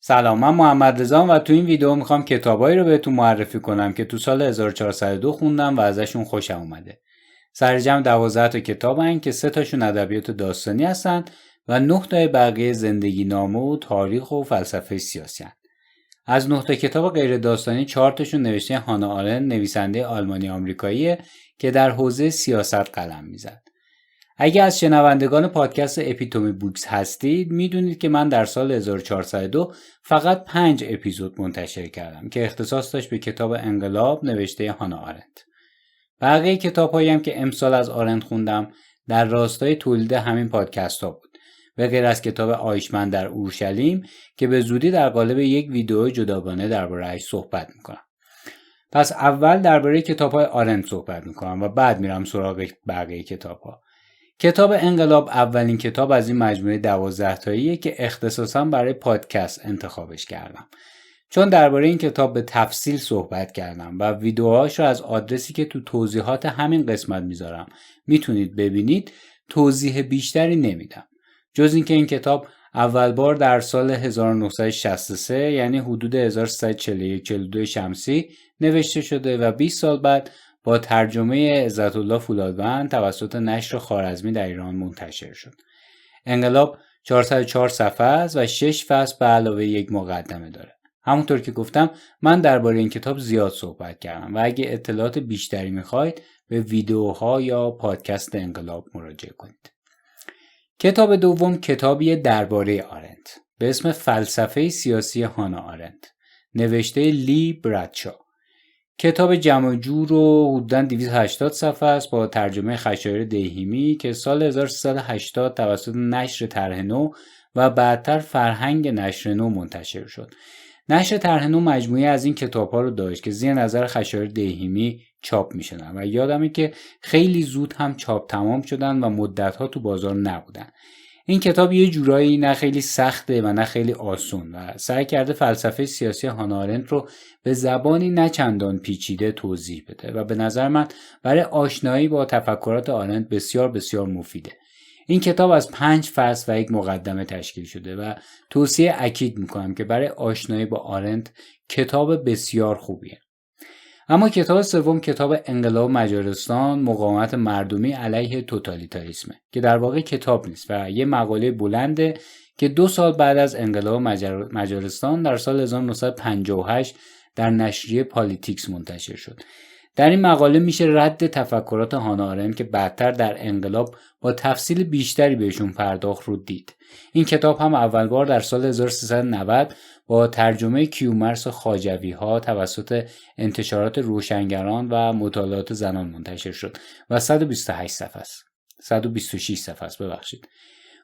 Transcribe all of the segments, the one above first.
سلام، من محمد رضام و تو این ویدیو میخوام کتابایی رو بهتون معرفی کنم که تو سال 1402 خوندم و ازشون خوشم اومده. سرجم 12 تا کتابن که 3 تاشون ادبیات داستانی هستن و 9 تا بقیه زندگی نامه و تاریخ و فلسفه سیاسی هستن. از 9 تا کتاب غیر داستانی 4 تاشون نوشته هانا آرنت، نویسنده آلمانی آمریکاییه که در حوزه سیاست قلم میزد. اگه از شنوندگان پادکست اپیتومی بوکس هستید میدونید که من در سال 1402 فقط 5 اپیزود منتشر کردم که اختصاص داشت به کتاب انقلاب نوشته هانا آرنت. بقیه کتاب‌هایی هم که امسال از آرنت خوندم در راستای تولید همین پادکست ها بود، به غیر از کتاب آیشمن در اورشلیم که به زودی در قالب یک ویدیو جداگانه درباره‌اش صحبت میکنم. پس اول درباره کتاب‌های آرنت صحبت میکنم و بعد میرم سراغ بقیه کتاب‌ها. کتاب انقلاب اولین کتاب از این مجموعه 12 تاییه که اختصاصاً برای پادکست انتخابش کردم. چون درباره این کتاب به تفصیل صحبت کردم و ویدیوهاش رو از آدرسی که تو توضیحات همین قسمت میذارم میتونید ببینید، توضیح بیشتری نمیدم. جز اینکه این کتاب اول بار در سال 1963 یعنی حدود 1341-42 شمسی نوشته شده و 20 سال بعد با ترجمه عزت الله فولادوند توسط نشر خوارزمی در ایران منتشر شد. انقلاب 404 صفحه است و 6 فصل به علاوه یک مقدمه داره. همونطور که گفتم من درباره این کتاب زیاد صحبت کردم و اگه اطلاعات بیشتری میخواید به ویدیوها یا پادکست انقلاب مراجعه کنید. کتاب دوم کتابی درباره آرنت به اسم فلسفه سیاسی هانا آرنت نوشته لی برادشا. کتاب جمع جور و حدوداً 280 صفحه است با ترجمه خشایار دیهیمی که سال 1380 توسط نشر طرح نو و بعدتر فرهنگ نشر نو منتشر شد. نشر طرح نو مجموعه از این کتاب‌ها رو داشت که زیر نظر خشایار دیهیمی چاپ می‌شدن و یادمه که خیلی زود هم چاپ تمام شدن و مدت‌ها تو بازار نبودن. این کتاب یه جورایی نه خیلی سخته و نه خیلی آسون و سعی کرده فلسفه سیاسی هانا آرنت رو به زبانی نه چندان پیچیده توضیح بده و به نظر من برای آشنایی با تفکرات آرنت بسیار بسیار مفیده. این کتاب از 5 فصل و یک مقدمه تشکیل شده و توصیه اکید میکنم که برای آشنایی با آرنت کتاب بسیار خوبیه. اما کتاب سوم کتاب انقلاب مجارستان، مقاومت مردمی علیه توتالیتاریسمه که در واقع کتاب نیست و یه مقاله بلنده که 2 سال بعد از انقلاب مجارستان در سال 1958 در نشریه پالیتیکس منتشر شد. در این مقاله میشه رد تفکرات هانا آرنت که بعدتر در انقلاب با تفصیل بیشتری بهشون پرداخت رو دید. این کتاب هم اول بار در سال 1390 با ترجمه کیومرث خواجوی ها توسط انتشارات روشنگران و مطالعات زنان منتشر شد و 128 صفحه است. 126 صفحه است ببخشید.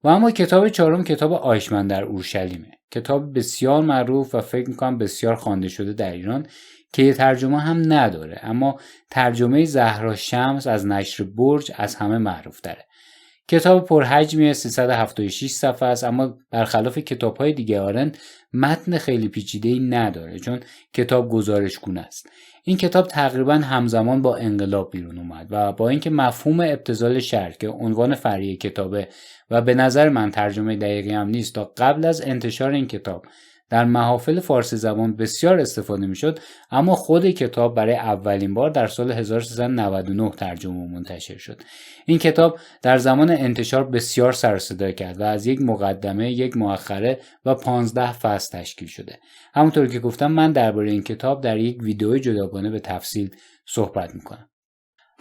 و اما کتاب چهارم کتاب آیشمن در اورشلیمه. کتاب بسیار معروف و فکر میکنم بسیار خوانده شده در ایران که یه ترجمه هم نداره، اما ترجمه زهرا شمس از نشر برج از همه معروف تره. کتاب پرحجمی 376 صفحه است، اما برخلاف کتاب‌های دیگه آرنت متن خیلی پیچیده‌ای نداره چون کتاب گزارشگونه است. این کتاب تقریبا همزمان با انقلاب بیرون اومد و با اینکه مفهوم ابتذال شرع که عنوان فرعی کتابه و به نظر من ترجمه دقیقی هم نیست، تا قبل از انتشار این کتاب در محافل فارسی زبان بسیار استفاده میشد، اما خود کتاب برای اولین بار در سال 1399 ترجمه و منتشر شد. این کتاب در زمان انتشار بسیار سر و صدا کرد و از یک مقدمه، یک مؤخره و 15 فصل تشکیل شده. همونطور که گفتم من درباره این کتاب در یک ویدیو جداگانه به تفصیل صحبت میکنم.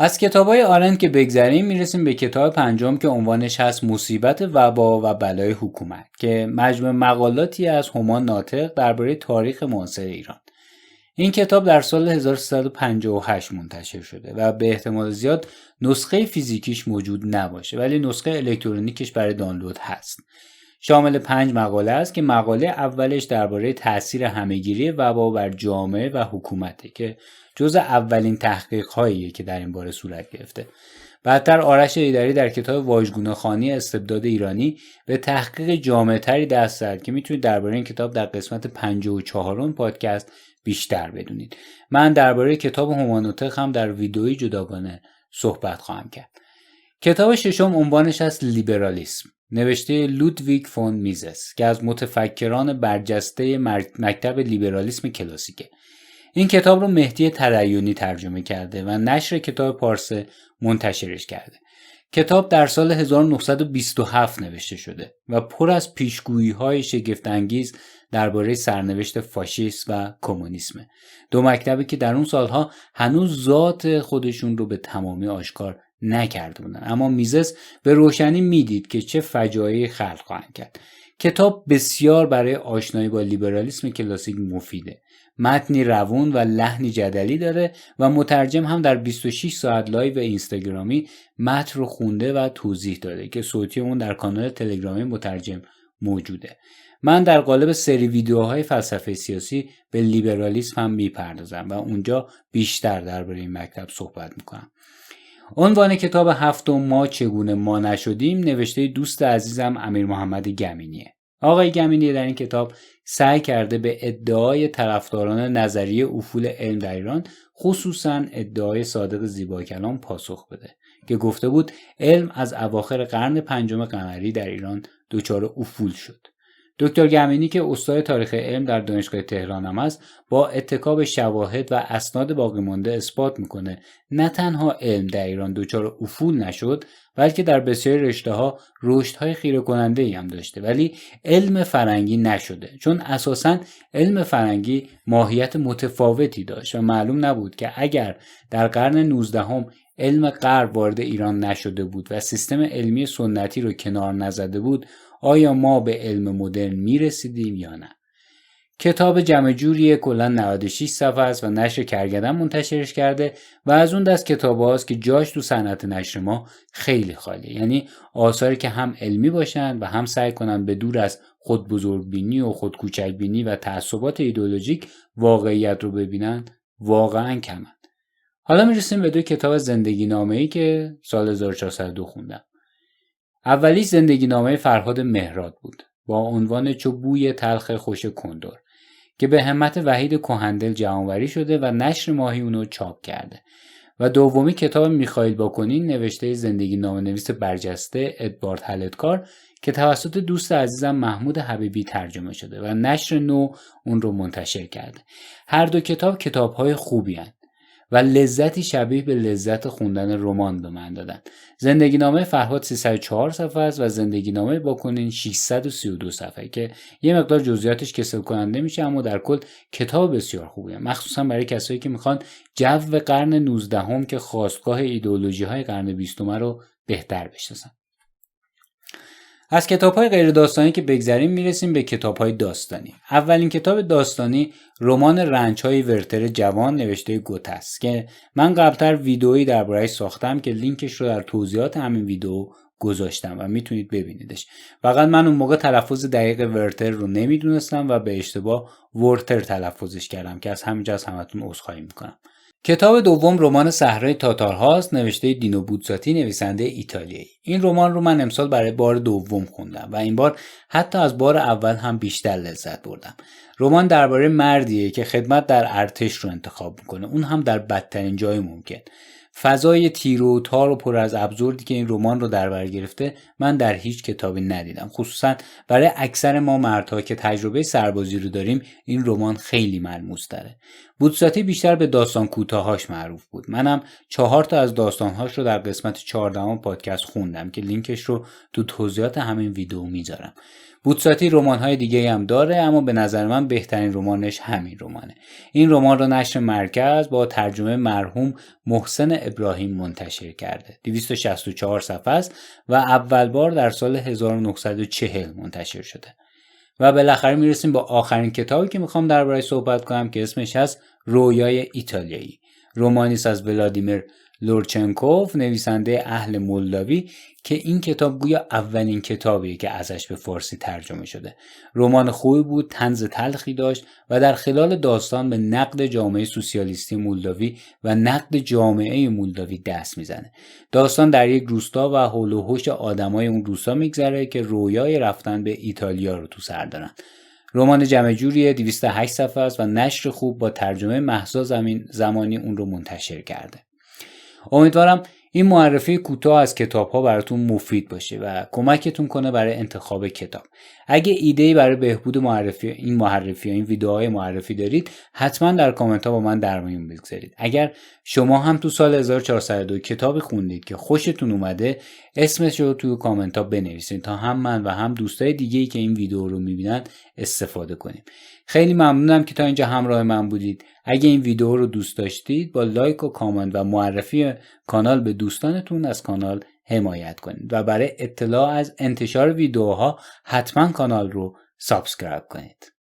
از کتابای آرنت که بگذریم میرسیم به کتاب پنجم که عنوانش هست مصیبت وبا و بلای حکومت که مجموع مقالاتی از هومان ناطق درباره تاریخ معاصر ایران. این کتاب در سال 1358 منتشر شده و به احتمال زیاد نسخه فیزیکیش موجود نباشه ولی نسخه الکترونیکش برای دانلود هست. شامل 5 مقاله است که مقاله اولش درباره تاثیر همه‌گیری وبا بر جامعه و حکومته که جزء اولین تحقیق‌هاییه که در این باره صورت گرفته. بعدتر آرش ایدری در کتاب واژگونه‌خوانی استبداد ایرانی به تحقیق جامع‌تری دست زد که میتونید درباره این کتاب در قسمت 54 پادکست بیشتر بدونید. من درباره کتاب هومان ناطق هم در ویدئویی جداگانه صحبت خواهم کرد. کتاب ششم عنوانش است لیبرالیسم نوشته لودویگ فون میزس که از متفکران برجسته مکتب لیبرالیسم کلاسیکه. این کتاب رو مهدی تدیونی ترجمه کرده و نشر کتاب پارسه منتشرش کرده. کتاب در سال 1927 نوشته شده و پر از پیشگویی‌های شگفت‌انگیز درباره سرنوشت فاشیسم و کمونیسم. دو مکتبی که در اون سالها هنوز ذات خودشون رو به تمامی آشکار نکرده بودن، اما میزس به روشنی میدید که چه فجایعی خلق خواهند کرد. کتاب بسیار برای آشنایی با لیبرالیسم کلاسیک مفیده. متنی روون و لحنی جدلی داره و مترجم هم در 26 ساعت لایو اینستاگرامی متن رو خونده و توضیح داده که صوتی اون در کانال تلگرامی مترجم موجوده. من در قالب سری ویدیوهای فلسفه سیاسی به لیبرالیسم هم میپردازم و اونجا بیشتر درباره این مکتب صحبت میکنم. عنوان کتاب هفتم ما چگونه ما نشدیم نوشته دوست عزیزم امیر محمد گمینیه. آقای گمینی در این کتاب سعی کرده به ادعای طرفداران نظریه افول علم در ایران، خصوصاً ادعای صادق زیباکلام، پاسخ بده که گفته بود علم از اواخر قرن پنجم قمری در ایران دچار افول شد. دکتر گمینی که استاد تاریخ علم در دانشگاه تهران هم است، با اتکا به شواهد و اسناد باقی مانده اثبات میکنه نه تنها علم در ایران دچار افول نشد، بلکه در بسیاری رشته‌ها رشدهای خیره کننده‌ای هم داشته، ولی علم فرنگی نشده، چون اساساً علم فرنگی ماهیت متفاوتی داشت و معلوم نبود که اگر در قرن 19 علم غرب وارد ایران نشده بود و سیستم علمی سنتی رو کنار نزده بود، آیا ما به علم مدرن میرسیدیم یا نه؟ کتاب جمع جوری کلا 96 صفحه است و نشر کرگدن منتشرش کرده و از اون دست کتاب هاست که جاش تو صنعت نشر ما خیلی خالیه. یعنی آثاری که هم علمی باشن و هم سعی کنن به دور از خود بزرگبینی و خود کوچکبینی و تعصبات ایدئولوژیک واقعیت رو ببینن واقعا کمن. حالا میرسیم به دو کتاب زندگی نامه‌ای که سال 1402 خوندم. اولی زندگی نامه فرهاد مهراد بود با عنوان چو بوی تلخ خوش کندر که به همت وحید کهندل جمع‌آوری شده و نشر ماهی اونو چاپ کرده. و دومی کتاب میخائیل باکونین نوشته زندگی نامه نویس برجسته ادوارد هلتکار که توسط دوست عزیزم محمود حبیبی ترجمه شده و نشر نو اون رو منتشر کرده. هر دو کتاب کتاب‌های خوبی هستند و لذتی شبیه به لذت خوندن رمان به من دادن. زندگی نامه فرهاد 304 صفحه است و زندگی نامه باکونین 632 صفحه که یه مقدار جزئیاتش کسل کننده میشه، اما در کل کتاب بسیار خوبیه، مخصوصا برای کسایی که میخوان جو قرن 19 که خاستگاه ایدئولوژی های قرن 20 رو بهتر بشناسن. از کتاب‌های غیر داستانی که بگذریم میرسیم به کتاب‌های داستانی. اولین کتاب داستانی رمان رنج‌های ورتر جوان نوشته گوته است که من قبلتر ویدئویی درباره‌اش ساختم که لینکش رو در توضیحات همین ویدئو گذاشتم و میتونید ببینیدش. فقط من اون موقع تلفظ دقیق ورتر رو نمیدونستم و به اشتباه ورتر تلفظش کردم که از همینجا از همتون عذرخواهی میکنم. کتاب دوم رمان صحرای تاتارهاست نوشته دینو بوتزاتی نویسنده ایتالیایی. این رمان رو من امسال برای بار دوم خوندم و این بار حتی از بار اول هم بیشتر لذت بردم. رمان درباره مردیه که خدمت در ارتش رو انتخاب میکنه، اون هم در بدترین جای ممکن. فضای تیر و تار و پر از ابزوردی که این رمان رو در بر گرفته من در هیچ کتابی ندیدم. خصوصا برای اکثر ما مردها که تجربه سربازی رو داریم این رمان خیلی ملموس تره. بوتزاتی بیشتر به داستان کوتاهاش معروف بود. منم 4 تا از داستانهاش رو در قسمت 14 پادکست خوندم که لینکش رو تو توضیحات همین ویدیو میذارم. بوتزاتی رمان‌های دیگه هم داره، اما به نظر من بهترین رمانش همین رمانه. این رمان رو نشر مرکز با ترجمه مرحوم محسن ابراهیم منتشر کرده. 264 صفحه است و اول بار در سال 1940 منتشر شده. و بالاخره میرسیم با آخرین کتابی که میخوام درباره‌اش صحبت کنم که اسمش هست رویای ایتالیایی. رمانی است از ولادیمیر لورچنکوف نویسنده اهل مولداوی که این کتاب گویا اولین کتابیه که ازش به فارسی ترجمه شده. رمان خوبی بود، طنز تلخی داشت و در خلال داستان به نقد جامعه سوسیالیستی مولداوی و نقد جامعه مولداوی دست میزنه. داستان در یک روستا و حول و حوش آدمای اون روستا میگذره که رویای رفتن به ایتالیا رو تو سر دارن. رمان جمع جوری 208 صفحه است و نشر خوب با ترجمه مهسا زمانی اون رو منتشر کرده. امیدوارم این معرفی کوتاه از کتاب‌ها براتون مفید باشه و کمکتون کنه برای انتخاب کتاب. اگه ایده‌ای برای بهبود این ویدیوهای معرفی دارید، حتما در کامنت‌ها با من در میون بگذارید. اگر شما هم تو سال 1402 کتابی خوندید که خوشتون اومده، اسمش رو تو کامنت‌ها بنویسید تا هم من و هم دوستای دیگه‌ای که این ویدیو رو می‌بینن استفاده کنیم. خیلی ممنونم که تا اینجا همراه من بودید. اگه این ویدیو رو دوست داشتید، با لایک و کامنت و معرفی کانال به دوستانتون از کانال حمایت کنید و برای اطلاع از انتشار ویدیوها حتما کانال رو سابسکرایب کنید.